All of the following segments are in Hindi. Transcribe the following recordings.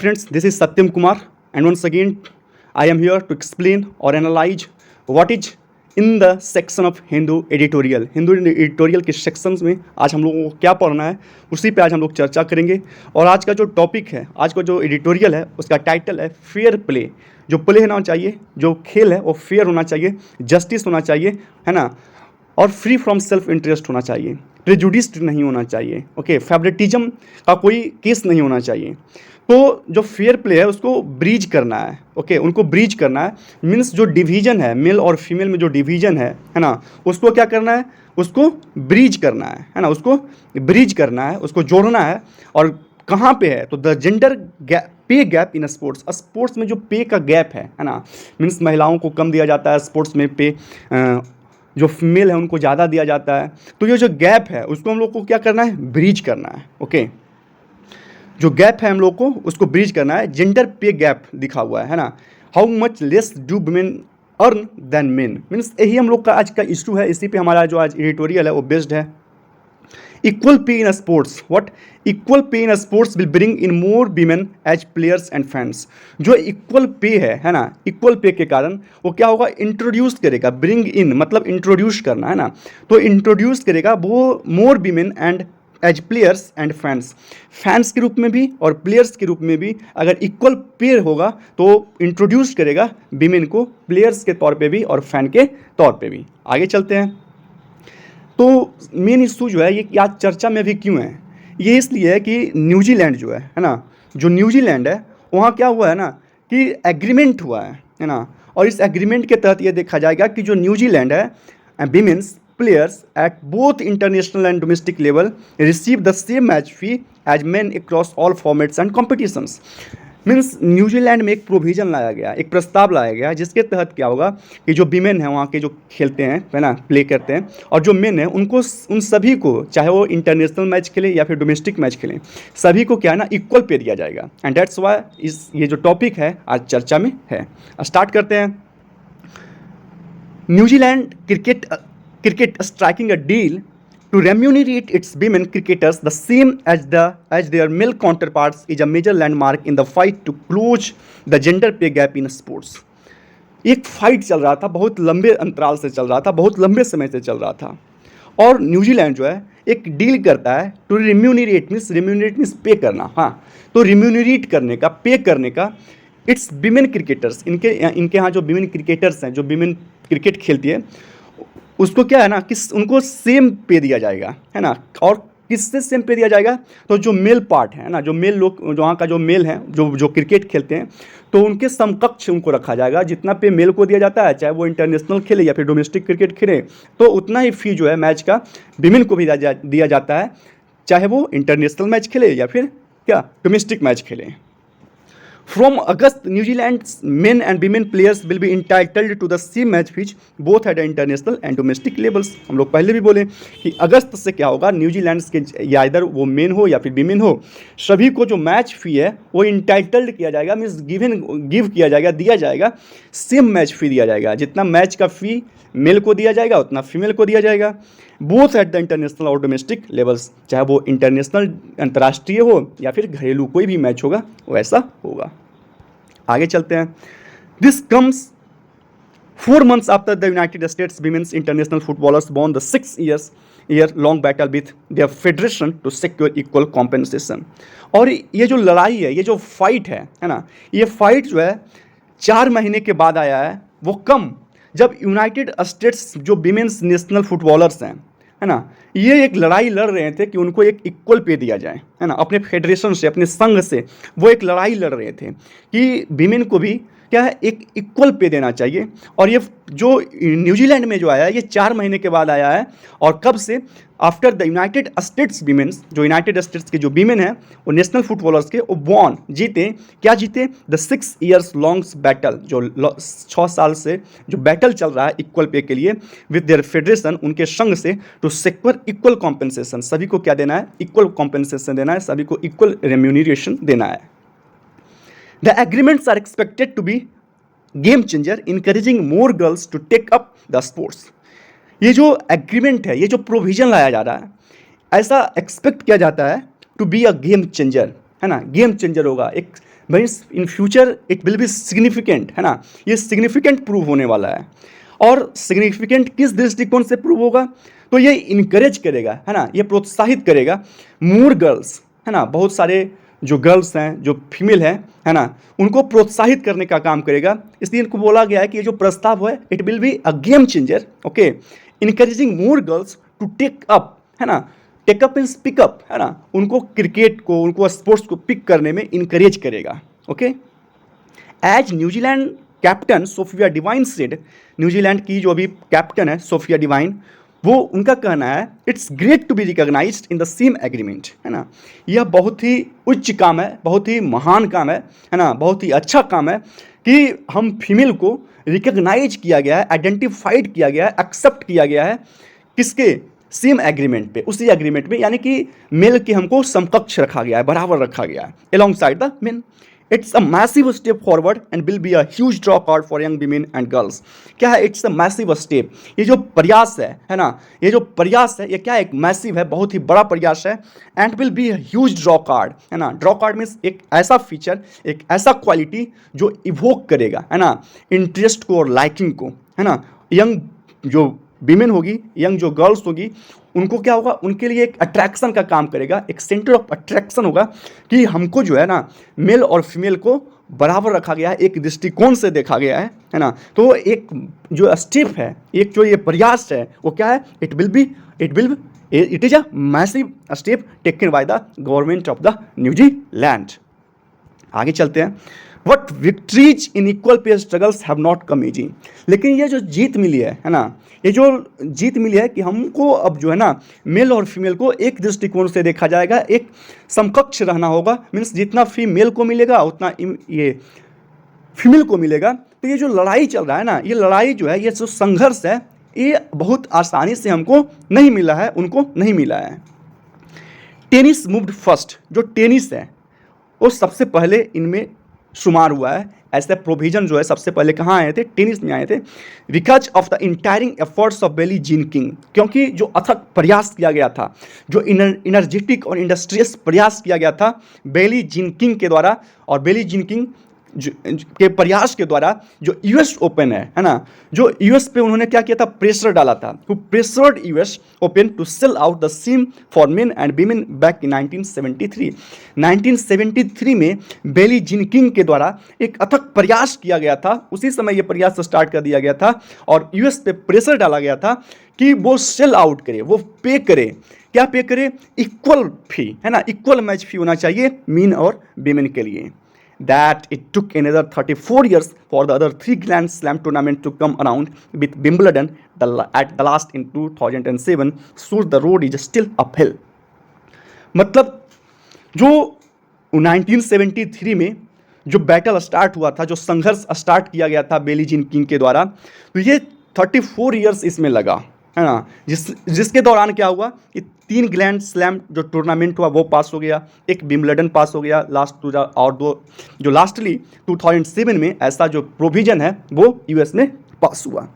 friends, this is Satyam Kumar, and once again, I am here to explain or analyze what is in the section of Hindu editorial. Hindu editorial के सेक्शंस में आज हम लोगों को क्या पढ़ना है, उसी पे आज हम लोग चर्चा करेंगे। और आज का जो टॉपिक है, आज का जो एडिटोरियल है, उसका टाइटल है फेयर प्ले। जो प्ले होना चाहिए, जो खेल है वो फेयर होना चाहिए, जस्टिस होना चाहिए, है ना, और फ्री फ्रॉम सेल्फ इंटरेस्ट होना चाहिए, प्रेजुडिस्ड नहीं होना चाहिए, ओके, फेवरेटिज्म का कोई केस नहीं होना चाहिए। तो जो फेयर प्ले है उसको ब्रीज करना है, ओके, उनको ब्रीज करना है। मीन्स जो डिवीजन है मेल और फीमेल में, जो डिवीजन है ना, उसको क्या करना है, उसको ब्रीज करना है ना, उसको ब्रीज करना है, उसको जोड़ना है। और कहाँ पे है, तो द जेंडर पे गैप इन स्पोर्ट्स, स्पोर्ट्स में जो पे का गैप है ना, मीन्स महिलाओं को कम दिया जाता है स्पोर्ट्स में पे, जो फीमेल है उनको ज़्यादा दिया जाता है। तो ये जो गैप है उसको हम लोग को क्या करना है, ब्रीज करना है, ओके। जो गैप है हम लोग को उसको ब्रीज करना है। जेंडर पे गैप दिखा हुआ है ना, how much less do women earn than men, means यही हम लोग का आज का इशू है। इसी पे हमारा जो आज एडिटोरियल है वो बेस्ड है। Equal pay in sports, what, equal pay in sports will bring in more women as players and fans. जो इक्वल पे है ना, इक्वल पे के कारण वो क्या होगा, इंट्रोड्यूस करेगा, ब्रिंग इन मतलब इंट्रोड्यूस करना है ना, तो इंट्रोड्यूस करेगा वो more women and age players and fans, fans के रूप में भी और प्लेयर्स के रूप में भी। अगर इक्वल पे होगा तो इंट्रोड्यूस करेगा वीमेन को प्लेयर्स के तौर पे भी और फैन के तौर पे भी। आगे चलते हैं। तो मेन इशू जो है ये आज चर्चा में भी क्यों है, ये इसलिए है कि न्यूजीलैंड जो है ना, जो न्यूजीलैंड है वहाँ क्या हुआ है ना कि एग्रीमेंट हुआ है ना, और इस एग्रीमेंट के तहत ये देखा जाएगा कि जो न्यूजीलैंड है, women's players at both international and domestic level receive the same match fee as men across all formats and competitions। Means New Zealand में एक प्रोविज़न लाया गया, एक प्रस्ताव लाया गया जिसके तहत क्या होगा कि जो वीमेन हैं वहाँ के जो खेलते हैं, है ना, प्ले करते हैं, और जो मेन है उनको, उन सभी को, चाहे वो इंटरनेशनल मैच खेलें या फिर डोमेस्टिक मैच खेलें, सभी को क्या है ना इक्वल पे दिया जाएगा। एंड दैट्स वाई ये जो टॉपिक है आज चर्चा में है। स्टार्ट करते हैं। New Zealand cricket striking a deal to remunerate its women cricketers the same as their male counterparts is a major landmark in the fight to close the gender pay gap in sports। एक फाइट चल रहा था, बहुत लंबे अंतराल से चल रहा था, बहुत लंबे समय से चल रहा था, और न्यूजीलैंड जो है एक डील करता है टू रिम्यूनरेट मीन्स पे करना, हाँ, तो रिम्यूनरेट करने का, पे करने का इट्स विमेन क्रिकेटर्स, इनके यहाँ जो विमेन क्रिकेटर्स हैं, जो विमेन क्रिकेट खेलती है, उसको क्या है ना कि उनको सेम पे दिया जाएगा, है ना। और किससे सेम पे दिया जाएगा, तो जो मेल पार्ट है ना, जो मेल लोग, जो वहाँ का जो मेल है, जो क्रिकेट खेलते हैं, तो उनके समकक्ष उनको रखा जाएगा। जितना पे मेल को दिया जाता है, चाहे वो इंटरनेशनल खेले या फिर डोमेस्टिक क्रिकेट खेले, तो उतना ही फी जो है मैच का विमेन को भी दिया जाता है, चाहे वो इंटरनेशनल मैच खेले या फिर क्या डोमेस्टिक मैच खेले। From August, New Zealand's men and women players will be entitled to the same match fees both at international and domestic levels। हम लोग पहले भी बोले कि अगस्त से क्या होगा, न्यूजीलैंड के, या इधर वो मेन हो या फिर विमेन हो, सभी को जो मैच फी है वो इंटाइटल्ड किया जाएगा, मीन्स गिव किया जाएगा, दिया जाएगा, सेम मैच फी दिया जाएगा। जितना मैच का फ़ी मेल को दिया जाएगा उतना फीमेल को दिया जाएगा, बोथ एट द इंटरनेशनल और डोमेस्टिक लेवल्स, चाहे वो इंटरनेशनल अंतर्राष्ट्रीय हो या फिर घरेलू कोई भी मैच होगा वैसा होगा। आगे चलते हैं। This comes 4 months after the United States women's international footballers won the 6 year long battle with their federation to secure equal compensation. और ये जो लड़ाई है, ये जो फाइट है ना, ये फाइट जो है 4 महीने के बाद आया है, वो कम जब यूनाइटेड स्टेट्स जो विमेंस नेशनल फुटबॉलर्स हैं, है ना, ये एक लड़ाई लड़ रहे थे कि उनको एक इक्वल पे दिया जाए, है ना, अपने फेडरेशन से, अपने संघ से वो एक लड़ाई लड़ रहे थे कि विमेन को भी क्या है एक इक्वल पे देना चाहिए। और ये जो न्यूजीलैंड में जो आया है ये 4 महीने के बाद आया है, और कब से, after the United States women's, जो यूनाइटेड स्टेट्स के जो विमेन हैं वो नेशनल फुटबॉलर्स के, वो वॉन, जीते, क्या जीते, द 6 years लॉन्ग बैटल, जो 6 साल से जो बैटल चल रहा है इक्वल पे के लिए विद देयर फेडरेशन, उनके संघ से, टू सिक्योर इक्वल कॉम्पेंसेशन, सभी को क्या देना है, इक्वल कॉम्पेंसेशन देना है, सभी को इक्वल रेम्यूनरेशन देना है। The agreements are expected to be game changer, encouraging more girls to take up the sports। ये जो एग्रीमेंट है, ये जो प्रोविजन लाया जा रहा है, ऐसा एक्सपेक्ट किया जाता है to be a game changer, है ना, गेम चेंजर होगा, एक means in future it will be significant, है ना, ये सिग्निफिकेंट प्रूव होने वाला है। और सिग्निफिकेंट किस दृष्टिकोण से प्रूव होगा, तो ये इनकरेज करेगा, है ना, ये प्रोत्साहित करेगा मोर गर्ल्स, है ना, बहुत सारे जो गर्ल्स हैं, जो फीमेल हैं, है ना, उनको प्रोत्साहित करने का काम करेगा। इसलिए इनको बोला गया है कि ये जो प्रस्ताव है it will be a game changer, okay, encouraging more girls to take up, है ना, टेकअप मीन्स पिकअप, है ना, उनको क्रिकेट को, उनको स्पोर्ट्स को पिक करने में इनकरेज करेगा, okay. As New Zealand captain Sophia Devine said, New Zealand की जो अभी कैप्टन है सोफिया डिवाइन, वो उनका कहना है it's great to be recognised in the same agreement, है ना, यह बहुत ही उच्च काम है, बहुत ही महान काम है ना, बहुत ही अच्छा काम है कि हम फीमेल को रिकॉग्नाइज किया गया है, आइडेंटिफाइड किया गया है, एक्सेप्ट किया गया है, किसके, सेम एग्रीमेंट पे, उसी एग्रीमेंट में, यानी कि मेल के हमको समकक्ष रखा गया है, बराबर रखा गया है, along side the main. It's a massive step forward and will be a huge draw card for young women and girls. क्या है, इट्स अ मैसिव स्टेप, ये जो प्रयास है ना, ये जो प्रयास है ये क्या है, एक मैसिव है, बहुत ही बड़ा प्रयास है, and will be a huge draw card, है ना, ड्रॉ कार्ड मीन्स एक ऐसा फीचर, एक ऐसा क्वालिटी जो इवोक करेगा, है ना, इंटरेस्ट को और लाइकिंग को, है ना, यंग जो वीमेन होगी, यंग जो गर्ल्स होगी, उनको क्या होगा, उनके लिए एक अट्रैक्शन का काम करेगा, एक सेंटर ऑफ अट्रैक्शन होगा कि हमको जो है ना, मेल और फीमेल को बराबर रखा गया है, एक दृष्टिकोण से देखा गया है ना। तो एक जो स्टेप है, एक जो ये प्रयास है, वो क्या है, it is a massive step taken by the government of the New Zealand. आगे चलते हैं। What victories in equal pay struggles have not come easy, लेकिन ये जो जीत मिली है ना, ये जो जीत मिली है कि हमको अब जो है ना, मेल और फीमेल को एक दृष्टिकोण से देखा जाएगा, एक समकक्ष रहना होगा, मीन्स जितना फीमेल को मिलेगा उतना ये फीमेल को मिलेगा। तो ये जो लड़ाई चल रहा है ना, ये लड़ाई जो है, ये जो संघर्ष है, ये बहुत आसानी से हमको नहीं मिला है, उनको नहीं मिला है। टेनिस मूव्ड फर्स्ट, जो टेनिस है वो सबसे पहले इनमें शुमार हुआ है, ऐसे प्रोविजन जो है सबसे पहले कहाँ आए थे, टेनिस में आए थे, because of the untiring efforts of Billie Jean King, क्योंकि जो अथक प्रयास किया गया था, जो इनर्जेटिक और इंडस्ट्रियस प्रयास किया गया था बेली जीन किंग के द्वारा, और बेली जीन किंग के प्रयास के द्वारा जो यूएस ओपन है ना, जो यूएस पे उन्होंने क्या किया था, प्रेशर डाला था, who pressured US Open to sell out the same for men and women back in 1973। 1973 में बेली जीन किंग के द्वारा एक अथक प्रयास किया गया था, उसी समय ये प्रयास स्टार्ट कर दिया गया था, और यूएस पे प्रेशर डाला गया था कि वो सेल आउट करे, वो पे करे, क्या पे करे, इक्वल फी, है ना, इक्वल मैच फी होना चाहिए मेन और वीमेन के लिए। That it took another 34 years for the other 3 Grand Slam tournaments to come around, with Wimbledon at the last in 2007 shows the road is still uphill। मतलब जो 1973 में जो बैटल स्टार्ट हुआ था, जो संघर्ष स्टार्ट किया गया था बेली जीन किंग के द्वारा, तो ये 34 ईयर्स इसमें लगा, है ना, जिसके दौरान क्या हुआ कि 3 ग्रैंड स्लैम जो टूर्नामेंट हुआ वो पास हो गया, एक विंबलडन पास हो गया लास्ट और दो जो लास्टली 2007 में ऐसा जो प्रोविजन है वो यूएस में पास हुआ।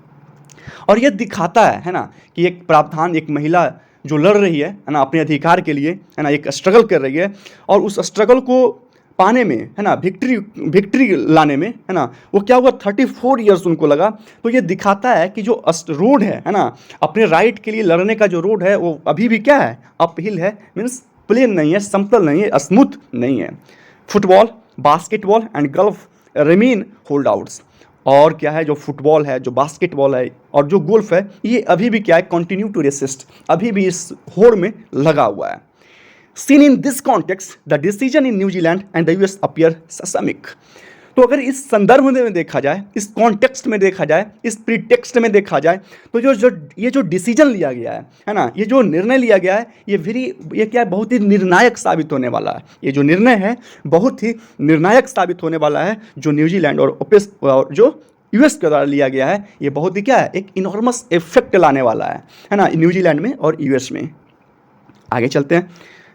और ये दिखाता है ना, कि एक प्रावधान, एक महिला जो लड़ रही है ना अपने अधिकार के लिए, है ना, एक स्ट्रगल कर रही है, और उस स्ट्रगल को पाने में, है ना, विक्ट्री लाने में, है ना, वो क्या हुआ, 34 ईयर्स उनको लगा। तो ये दिखाता है कि जो रोड है ना, अपने राइट के लिए लड़ने का जो रोड है वो अभी भी क्या है, अपहिल है, मीन्स प्लेन नहीं है, समतल नहीं है, स्मूथ नहीं है। Football, basketball and golf remain hold outs, और क्या है, जो फुटबॉल है, जो बास्केटबॉल है और जो गोल्फ है, ये अभी भी क्या है, कंटिन्यू टू रेसिस्ट, अभी भी इस होड़ में लगा हुआ है। Seen in this context, the decision in New Zealand and the US appear seismic। तो अगर इस संदर्भ में देखा जाए, इस कॉन्टेक्स्ट में देखा जाए, इस प्रीटेक्स्ट में देखा जाए, तो ये जो डिसीजन लिया गया है ना, ये जो निर्णय लिया गया है, ये क्या है, बहुत ही निर्णायक साबित होने वाला है। ये जो निर्णय है बहुत ही निर्णायक साबित होने वाला है, जो न्यूजीलैंड और जो यूएस के द्वारा लिया गया है, ये बहुत ही क्या है, एक इनॉर्मस इफेक्ट लाने वाला है ना, न्यूजीलैंड में और यूएस में। आगे चलते हैं।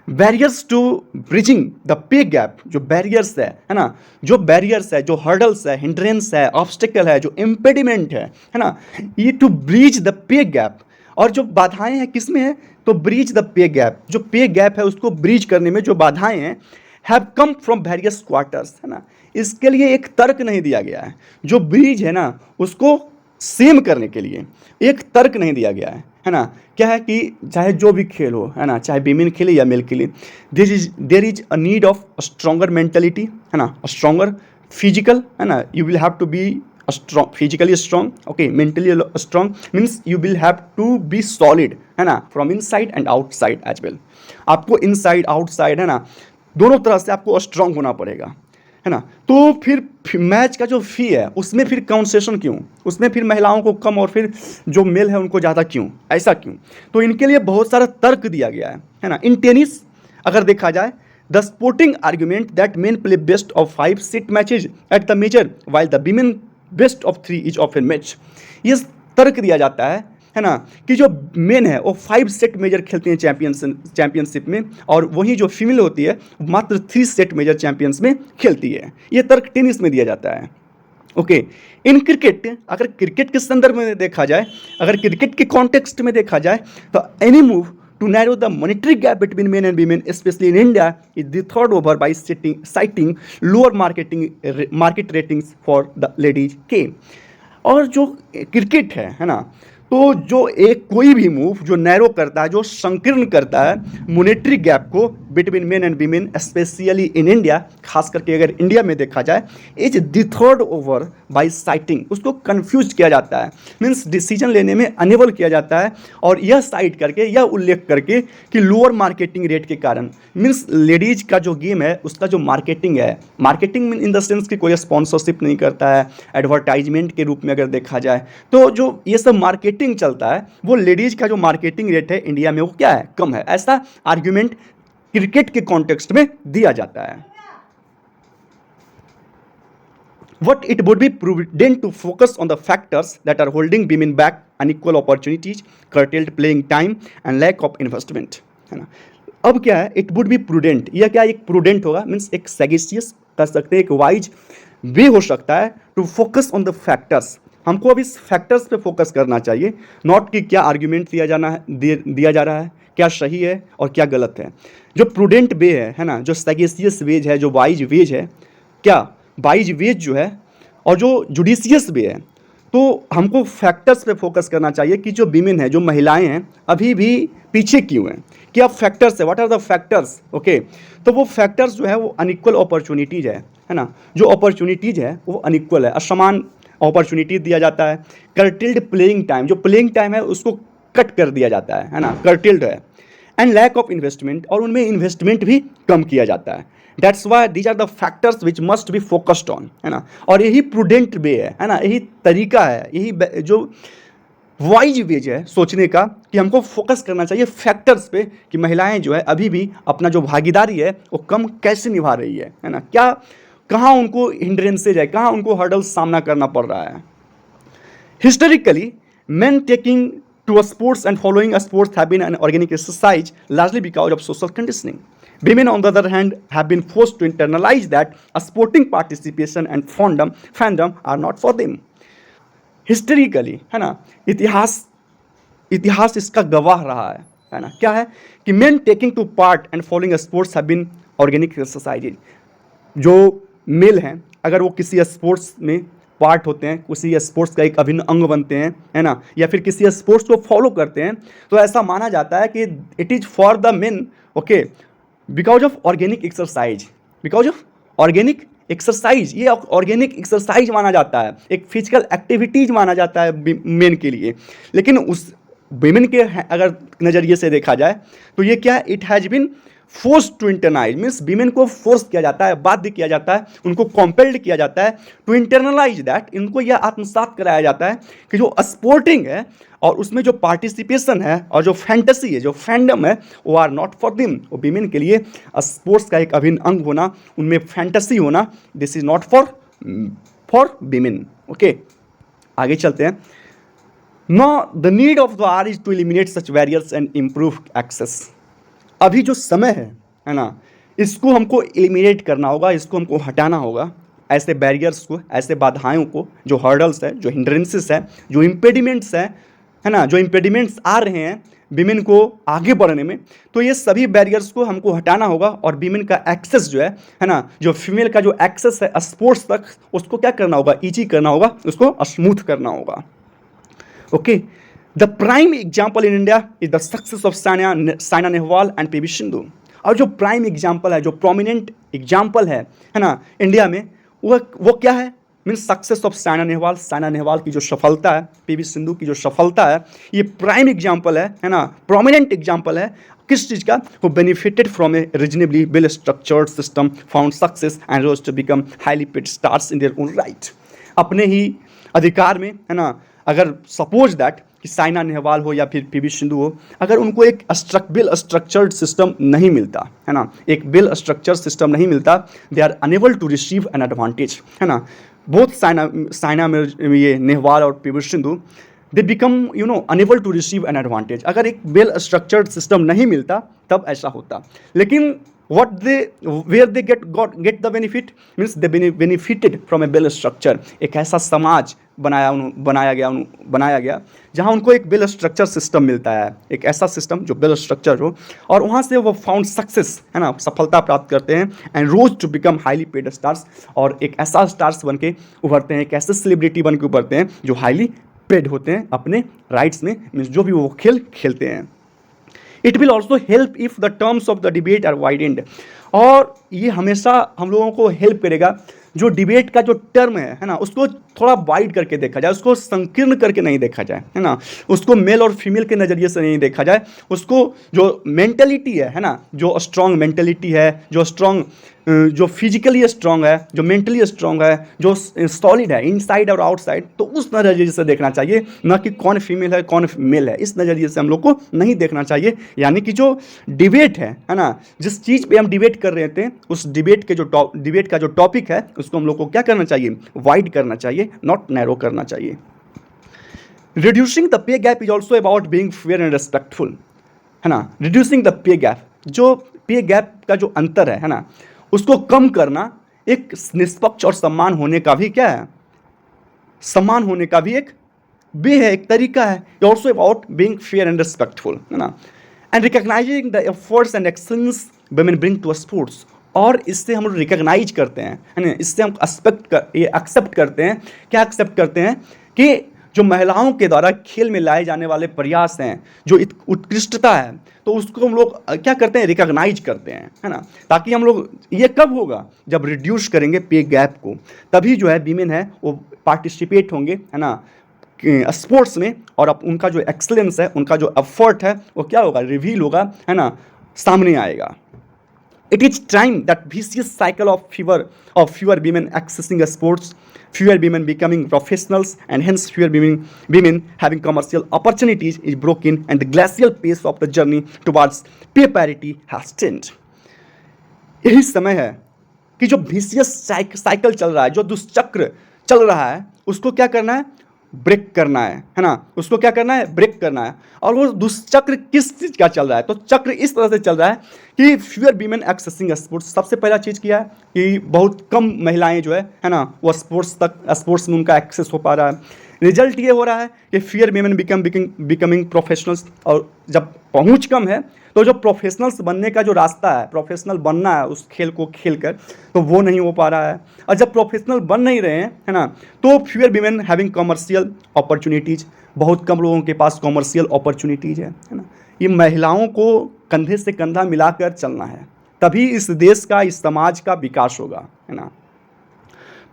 Barriers to bridging the pay gap, जो बैरियर्स है ना, जो बैरियर्स है, जो हर्डल्स है, हिंड्रेंस है, ऑब्स्टिकल है, जो इम्पेडिमेंट है ना, ये to bridge the pay gap, और जो बाधाएं हैं किस में है, तो ब्रिज द पे गैप, जो पे गैप है उसको ब्रिज करने में जो बाधाएं हैं, have come from various quarters, है ना। इसके लिए एक तर्क नहीं दिया गया है, जो ब्रिज है ना उसको सेम करने के लिए एक तर्क नहीं दिया गया है ना। क्या है कि चाहे जो भी खेल हो, है ना, चाहे वीमेन खेले या मेल खेले, there is a need of stronger mentality, है ना, स्ट्रॉन्गर फिजिकल, है ना, you will have to be strong, physically strong, okay, mentally strong, means you will have to be solid, है ना, from inside and outside as well। आपको inside outside, है ना, दोनों तरह से आपको स्ट्रांग होना पड़ेगा, है ना। तो फिर मैच का जो फी है उसमें फिर कंसेशन क्यों, उसमें फिर महिलाओं को कम और फिर जो मेल है उनको ज़्यादा क्यों, ऐसा क्यों? तो इनके लिए बहुत सारा तर्क दिया गया है ना। इन टेनिस अगर देखा जाए, the sporting argument that men play best of 5 set matches at the major while the women best of 3 is of a match. ये तर्क दिया जाता है ना, कि जो मेन है वो 5 सेट मेजर खेलते हैं चैंपियनशिप में, और वहीं जो फीमेल होती है मात्र 3 सेट मेजर चैंपियंस में खेलती है। ये तर्क टेनिस में दिया जाता है। ओके, इन क्रिकेट, अगर क्रिकेट के संदर्भ में देखा जाए, अगर क्रिकेट के कॉन्टेक्स्ट में देखा जाए, तो any move to narrow the monetary gap between men and women, especially in India, is the third over by citing lower market ratings for the ladies game। और जो क्रिकेट है ना, तो जो एक कोई भी मूव जो नैरो करता है, जो संकीर्ण करता है मोनेटरी गैप को between men and women, specially in India, खास करके अगर इंडिया में देखा जाए, is the third over by citing, उसको कंफ्यूज किया जाता है, मीन्स डिसीजन लेने में अनेबल किया जाता है, और यह साइट करके, यह उल्लेख करके कि लोअर मार्केटिंग रेट के कारण, मीन्स लेडीज का जो गेम है उसका जो मार्केटिंग है, मार्केटिंग इन द सेंस कि कोई स्पॉन्सरशिप नहीं करता है, एडवर्टाइजमेंट के रूप में अगर देखा जाए, तो जो ये सब मार्केटिंग चलता है, वो लेडीज का जो मार्केटिंग रेट है इंडिया में वो क्या है, कम है। ऐसा आर्ग्यूमेंट क्रिकेट के कॉन्टेक्स्ट में दिया जाता है। What it would be prudent to focus on the factors that are holding women back: unequal opportunities, curtailed playing time, and lack of investment, है ना। अब क्या है, इट वुड बी प्रूडेंट, यह क्या एक प्रूडेंट होगा, मीन्स एक सैगेशियस कर सकते हैं, एक वाइज वे हो सकता है, to focus on the factors. हमको अब इस फैक्टर्स पे फोकस करना चाहिए, नॉट कि क्या आर्ग्यूमेंट दिया जा रहा है, क्या सही है और क्या गलत है। जो प्रूडेंट वे है ना, जो सैगेशियस वेज है, जो वाइज वेज है, क्या वाइज वेज जो है, और जो जुडिशियस वे है, तो हमको फैक्टर्स पे फोकस करना चाहिए कि जो वीमेन है, जो महिलाएं हैं, अभी भी पीछे क्यों हैं, क्या फैक्टर्स है, what are the factors. Okay, तो वो फैक्टर्स जो है वो अनइक्वल अपॉर्चुनिटीज़ है ना, जो अपॉर्चुनिटीज़ है वो अनइक्वल है, असमान अपॉर्चुनिटी दिया जाता है। कर्टिल्ड प्लेइंग टाइम, जो प्लेइंग टाइम है उसको कट कर दिया जाता है ना, कर्टिल्ड है। एंड लैक ऑफ इन्वेस्टमेंट, और उनमें इन्वेस्टमेंट भी कम किया जाता है। That's why these are the factors which must be focused on, है ना। और यही प्रूडेंट वे है ना, यही तरीका है, यही जो वाइज वेज है सोचने का, कि हमको फोकस करना चाहिए फैक्टर्स पे, कि महिलाएं जो है अभी भी अपना जो भागीदारी है वो कम कैसे निभा रही है ना, क्या कहाँ उनको हिंड्रेंसेज है, कहाँ उनको हर्डल्स सामना करना पड़ रहा है। Historically men taking to a sports and following a sports have been an organic exercise, largely because of social conditioning. Women, on the other hand, have been forced to internalize that a sporting participation and fandom are not for them. Historically, है ना, इतिहास इसका गवाह रहा है ना। क्या है कि men taking to part and following a sports have been organic exercises। जो मेल हैं, अगर वो किसी स्पोर्ट्स में पार्ट होते हैं, किसी स्पोर्ट्स का एक अभिन्न अंग बनते हैं, है ना, या फिर किसी स्पोर्ट्स को फॉलो करते हैं, तो ऐसा माना जाता है कि it is for the main, okay, because of organic exercise, because of organic exercise, ये ऑर्गेनिक एक्सरसाइज माना जाता है, एक फिजिकल एक्टिविटीज माना जाता है मेन के लिए। लेकिन उस वेमेन के अगर नज़रिए से देखा जाए तो ये क्या, it has been force to internalise, means women को फोर्स किया जाता है, बाध्य किया जाता है, उनको कॉम्पेल्ड किया जाता है टू इंटरनलाइज दैट, इनको यह आत्मसात कराया जाता है कि जो स्पोर्टिंग है और उसमें जो पार्टिसिपेशन है और जो फैंटेसी है, जो फैंडम है, वो आर नॉट फॉर दिम। वो वीमेन के लिए स्पोर्ट्स का एक अभिन्न अंग होना, उनमें फैंटेसी होना, this is not for women. Okay, आगे चलते हैं। No the need of the hour is to eliminate such barriers and improve access. अभी जो समय है ना, इसको हमको एलिमिनेट करना होगा, इसको हमको हटाना होगा, ऐसे बैरियर्स को, ऐसे बाधाओं को, जो हर्डल्स है, जो हिंड्रेंसेस है, जो इम्पेडिमेंट्स है ना, जो इम्पेडिमेंट्स आ रहे हैं विमेन को आगे बढ़ने में। तो ये सभी बैरियर्स को हमको हटाना होगा और विमेन का एक्सेस जो है ना, जो फीमेल का जो एक्सेस है स्पोर्ट्स तक, उसको क्या करना होगा, ईजी करना होगा, उसको स्मूथ करना होगा। Okay, the prime example in India is the success of Saina Nehwal and PV Sindhu. और जो प्राइम एग्जाम्पल है, जो प्रोमिनेंट एग्जाम्पल है ना इंडिया में, वो क्या है, means success of Saina Nehwal की जो सफलता है, पीवी सिंधु की जो सफलता है, ये प्राइम एग्जाम्पल है ना, प्रोमिनेंट एग्जाम्पल है किस चीज़ का, वो benefited from a reasonably well structured system, found success and rose to become highly paid stars in their own right. अपने ही अधिकार में, है ना, अगर सपोज दैट कि साइना नेहवाल हो या फिर पीवी सिंधु हो, अगर उनको एक वेल स्ट्रक्चर्ड सिस्टम नहीं मिलता, है ना, एक वेल स्ट्रक्चर्ड सिस्टम नहीं मिलता, they are unable to receive an advantage, है ना। बोथ साइना में ये नेहवाल और PV Sindhu, they become unable to receive an advantage. अगर एक वेल स्ट्रक्चर्ड सिस्टम नहीं मिलता तब ऐसा होता। लेकिन where they get the benefit means they benefited from a well structure। एक ऐसा समाज बनाया गया जहाँ उनको एक वेल स्ट्रक्चर सिस्टम मिलता है, एक ऐसा सिस्टम जो वेल स्ट्रक्चर हो, और वहाँ से वो फाउंड सक्सेस, है ना, सफलता प्राप्त करते हैं, and rose to become highly paid stars, और एक ऐसा स्टार्स बन के उभरते हैं, एक ऐसे सेलिब्रिटी बन के उभरते हैं जो हाईली पेड होते हैं अपने राइट्स में, मीन्स जो भी वो खेल खेलते हैं। It will also help if the terms of the debate are widened. और ये हमेशा हम लोगों को हेल्प करेगा जो डिबेट का जो टर्म है ना, उसको थोड़ा वाइड करके देखा जाए, उसको संकीर्ण करके नहीं देखा जाए, है ना, उसको मेल और फीमेल के नज़रिए से नहीं देखा जाए, उसको जो मेंटलिटी है ना, जो स्ट्रॉन्ग मेंटलिटी है, जो स्ट्रॉन्ग, जो फिजिकली स्ट्रॉन्ग है, जो मेंटली स्ट्रॉन्ग है, जो सॉलिड है इनसाइड और आउटसाइड, तो उस नज़रिए से देखना चाहिए, ना कि कौन फीमेल है कौन मेल है, इस नज़रिए से हम लोग को नहीं देखना चाहिए। यानी कि जो डिबेट है ना, जिस चीज़ पे हम डिबेट कर रहे थे, उस डिबेट का जो टॉपिक है, उसको हम लोग को क्या करना चाहिए, वाइड करना चाहिए, नॉट नैरो करना चाहिए। Reducing the pay gap is also about being fair and respectful, है ना। रिड्यूसिंग द पे गैप, जो पे गैप का जो अंतर है ना, उसको कम करना एक निष्पक्ष और सम्मान होने का भी क्या है, सम्मान होने का भी एक वे है, एक तरीका है। Also about being fair and respectful, है ना, and recognising the efforts and excellence women bring to sports. और इससे हम लोग रिकॉग्नाइज करते हैं, है ना, इससे हम एक्सेप्ट करते हैं, क्या एक्सेप्ट करते हैं कि जो महिलाओं के द्वारा खेल में लाए जाने वाले प्रयास हैं, जो उत्कृष्टता है, तो उसको हम लोग क्या करते हैं, रिकॉग्नाइज करते हैं, है ना। ताकि हम लोग, ये कब होगा, जब रिड्यूस करेंगे पे गैप को, तभी जो है वीमेन है वो पार्टिसिपेट होंगे, है ना, स्पोर्ट्स में, और अब उनका जो एक्सलेंस है, उनका जो एफर्ट है, वो क्या होगा, रिवील होगा, है ना, सामने आएगा। It is time that vicious cycle of fewer women accessing sports, fewer women becoming professionals, and hence fewer women having commercial opportunities is broken, and the glacial pace of the journey towards pay parity has changed। यही समय है कि जो vicious साइकिल चल रहा है, जो दुष्चक्र चल रहा है, उसको क्या करना है, ब्रेक करना है ना, उसको क्या करना है, ब्रेक करना है। और वो दुष्चक्र किस चीज़ का चल रहा है, तो चक्र इस तरह से चल रहा है कि फ्यूअर वीमेन एक्सेसिंग स्पोर्ट्स। सबसे पहला चीज़ किया है कि बहुत कम महिलाएं जो है ना, वो स्पोर्ट्स में उनका एक्सेस हो पा रहा है। रिजल्ट ये हो रहा है कि फियर वीमेन बिकमिंग प्रोफेशनल्स, और जब पहुंच कम है तो जो प्रोफेशनल्स बनने का जो रास्ता है, प्रोफेशनल बनना है उस खेल को खेल कर, तो वो नहीं हो पा रहा है। और जब प्रोफेशनल बन नहीं रहे हैं, है ना, तो fewer women having commercial opportunities, बहुत कम लोगों के पास कमर्शियल अपॉर्चुनिटीज़ है ना। ये महिलाओं को कंधे से कंधा मिलाकर चलना है, तभी इस देश का, इस समाज का विकास होगा, है ना।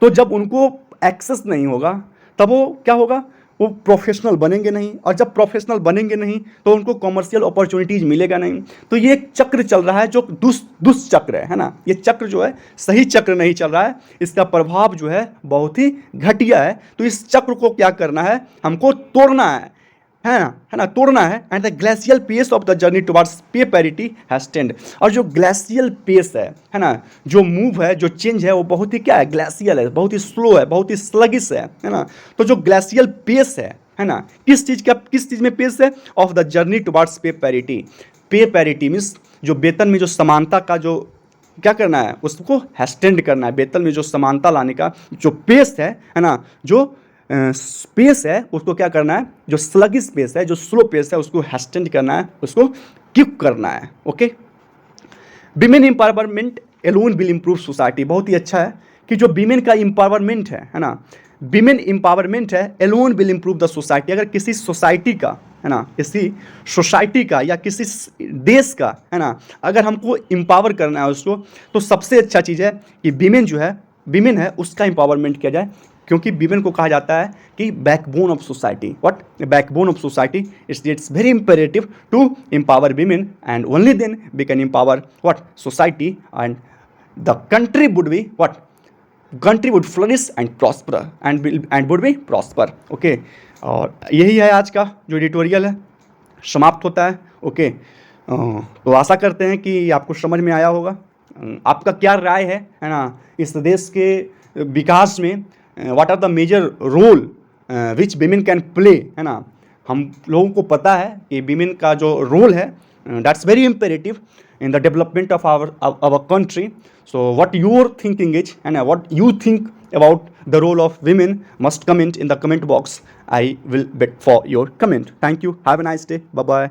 तो जब उनको एक्सेस नहीं होगा, तब वो क्या होगा, वो प्रोफेशनल बनेंगे नहीं, और जब प्रोफेशनल बनेंगे नहीं तो उनको कमर्शियल अपॉर्चुनिटीज़ मिलेगा नहीं। तो ये एक चक्र चल रहा है जो दुष्चक्र है ना। ये चक्र जो है सही चक्र नहीं चल रहा है, इसका प्रभाव जो है बहुत ही घटिया है। तो इस चक्र को क्या करना है, हमको तोड़ना है ना, तोड़ना है। And the glacial pace of the journey towards pay parity has tend. और जो ग्लेशियल पेस है ना, जो मूव है, जो चेंज है, वो बहुत ही क्या है, ग्लेशियल है, बहुत ही स्लो है, बहुत ही स्लगिश है ना। तो जो ग्लेशियल पेस है ना, किस चीज़ में पेस है, of the journey towards pay parity. पे पैरिटी मीन्स जो वेतन में जो समानता का जो क्या करना है, उसको हैस्टेंड करना है। वेतन में जो समानता लाने का जो पेस है ना, जो स्पेस है उसको क्या करना है, जो स्लगिश स्पेस है, जो स्लो पेस है, उसको हेस्टेंड करना है, उसको क्विक करना है। Okay, women empowerment alone will improve society. बहुत ही अच्छा है कि जो विमेन का एम्पावरमेंट है ना, विमेन एम्पावरमेंट है, alone will improve the society. अगर किसी सोसाइटी का, है ना, किसी सोसाइटी का या किसी देश का, है ना, अगर हमको एम्पावर करना है उसको, तो सबसे अच्छा चीज़ है कि विमेन जो है, विमेन है, उसका एम्पावरमेंट किया जाए, क्योंकि विमेन को कहा जाता है कि backbone of society. What backbone of society, it's very imperative to empower women, and only then we can empower what society, and the country would be what, country would flourish and prosper and would be prosper. Okay, और यही है आज का जो एडिटोरियल है, समाप्त होता है। ओके, तो आशा करते हैं कि आपको समझ में आया होगा। आपका क्या राय है ना, इस देश के विकास में what are the major role which women can play, है ना। हम लोगों को पता है कि विमेन का जो रोल है, that's very imperative in the development of our country. So what your thinking is, and what you think about the role of women, must comment in the comment box. I will wait for your comment. Thank you. Have a nice day. Bye bye.